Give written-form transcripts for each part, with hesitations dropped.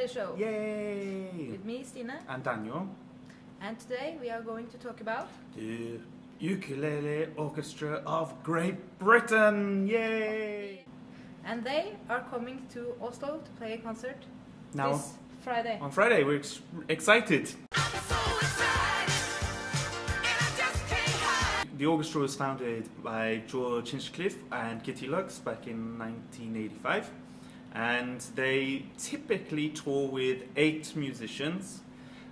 Ukulele Show. Yay! With me, Stine. And Daniel. And today we are going to talk about the Ukulele Orchestra of Great Britain. Yay! And they are coming to Oslo to play a concert Now, this Friday. on Friday, we're excited. The orchestra was founded by George Hinchcliffe and Kitty Lux back in 1985, and they typically tour with 8 musicians,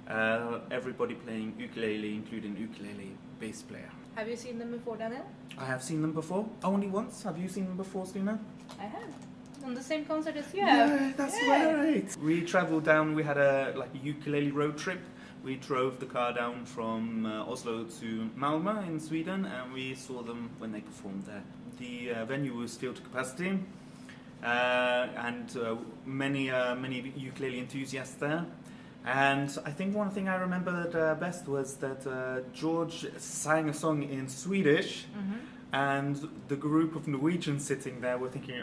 everybody playing ukulele, including ukulele bass player. Have you seen them before, Daniel? I have seen them before, only once. Have you seen them before, Stine? I have. On the same concert as you have. Yeah, that's right. We travelled down, we had a ukulele road trip. We drove the car down from Oslo to Malmö in Sweden, and we saw them when they performed there. The venue was filled to capacity, and many ukulele enthusiasts there. And I think one thing I remembered best was that George sang a song in Swedish, and the group of Norwegians sitting there were thinking,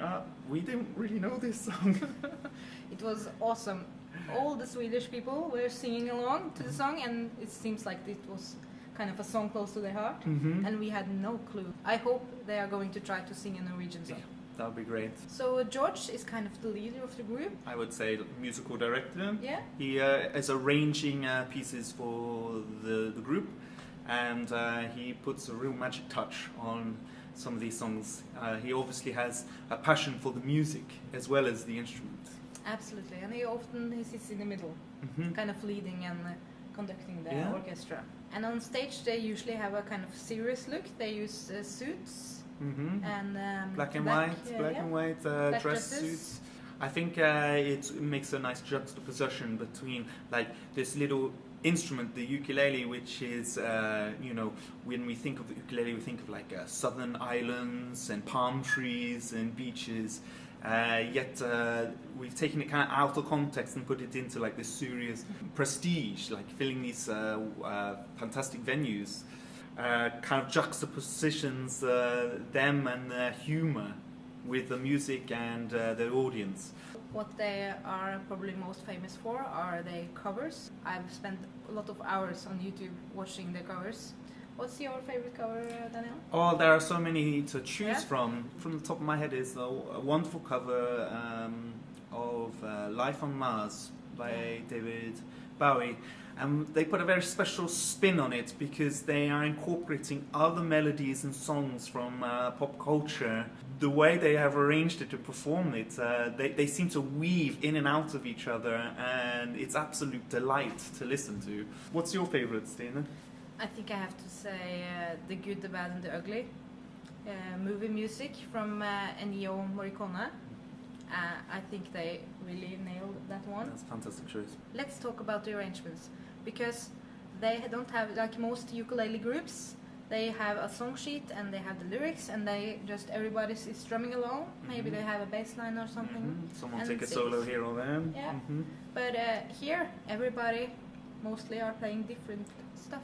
we didn't really know this song. It was awesome. All the Swedish people were singing along to the song, and it seems like it was kind of a song close to their heart, and we had no clue. I hope they are going to try to sing a Norwegian song. Yeah, that would be great. So George is kind of the leader of the group. I would say musical director. Yeah. He is arranging pieces for the group, and he puts a real magic touch on some of these songs. He obviously has a passion for the music as well as the instrument. Absolutely, and he sits in the middle, kind of leading and conducting the orchestra. And on stage they usually have a kind of serious look. They use suits and black and white dress suits. I think it makes a nice juxtaposition between this little instrument, the ukulele, which is when we think of the ukulele, we think of southern islands and palm trees and beaches. Yet we've taken it kind of out of context and put it into this serious prestige, filling these fantastic venues. Kind of juxtapositions them and their humour with the music and the audience. What they are probably most famous for are their covers. I've spent a lot of hours on YouTube watching their covers. What's your favorite cover, Daniel? Oh, there are so many to choose from. From the top of my head is a wonderful cover of Life on Mars by David Bowie. And they put a very special spin on it because they are incorporating other melodies and songs from pop culture. The way they have arranged it to perform it, they seem to weave in and out of each other, and it's absolute delight to listen to. What's your favorite, Stine? I think I have to say The Good, the Bad and the Ugly. Movie music from Ennio Morricone. I think they really nailed that one. That's a fantastic choice. Let's talk about the arrangements, because they don't have, like most ukulele groups, they have a song sheet and they have the lyrics, and everybody is strumming along. Maybe they have a bass line or something. Someone take a solo here or there. Yeah. But here everybody mostly are playing different stuff.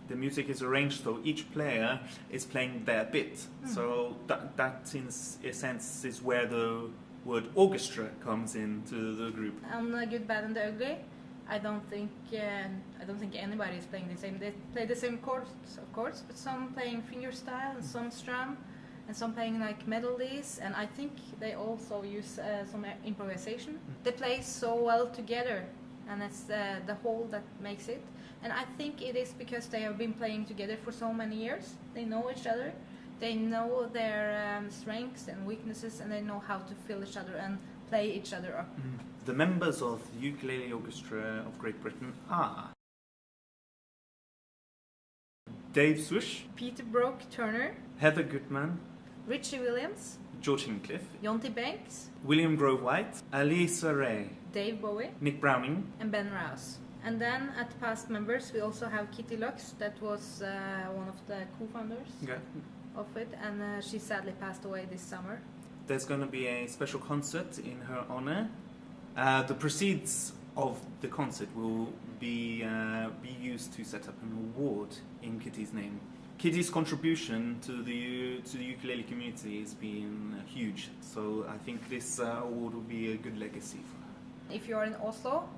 The music is arranged so each player is playing their bit. So that in a sense is where the word orchestra comes into the group. On The Good, Bad and the Ugly, I don't think anybody is playing the same. They play the same chords, of course, but some playing fingerstyle and some strum, and some playing melodies. And I think they also use some improvisation. They play so well together, and it's the whole that makes it. And I think it is because they have been playing together for so many years. They know each other, they know their strengths and weaknesses, and they know how to fill each other and play each other up. The members of the Ukulele Orchestra of Great Britain are Dave Swish, Peter Brook Turner, Heather Goodman, Richie Williams, George Hinchcliffe, Jonty Banks, William Grove White, Alisa Ray, Dave Bowie, Nick Browning, and Ben Rouse. And then at past members we also have Kitty Lux, that was one of the co-founders of it, and she sadly passed away this summer. There's going to be a special concert in her honor. The proceeds of the concert will be used to set up an award in Kitty's name. Kitty's contribution to the ukulele community has been huge, so I think this award will be a good legacy for her. If you are in Oslo,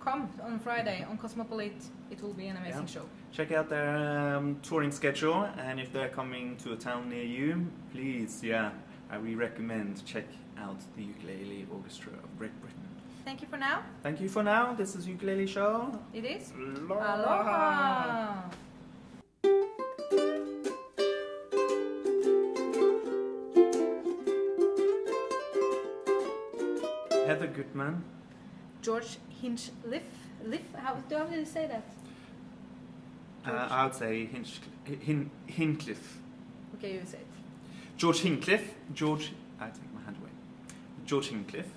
come on Friday on Cosmopolite. It will be an amazing show. Check out their touring schedule, and if they're coming to a town near you, please, we recommend check out the Ukulele Orchestra of Great Britain. Thank you for now. Thank you for now. This is Ukulele Show. It is. Aloha. Heather Goodman. George Hinchliffe. How do you say that? I would say Hinchliffe. Okay, you say it. George Hinckliffe. I take my hand away. George Hinckliffe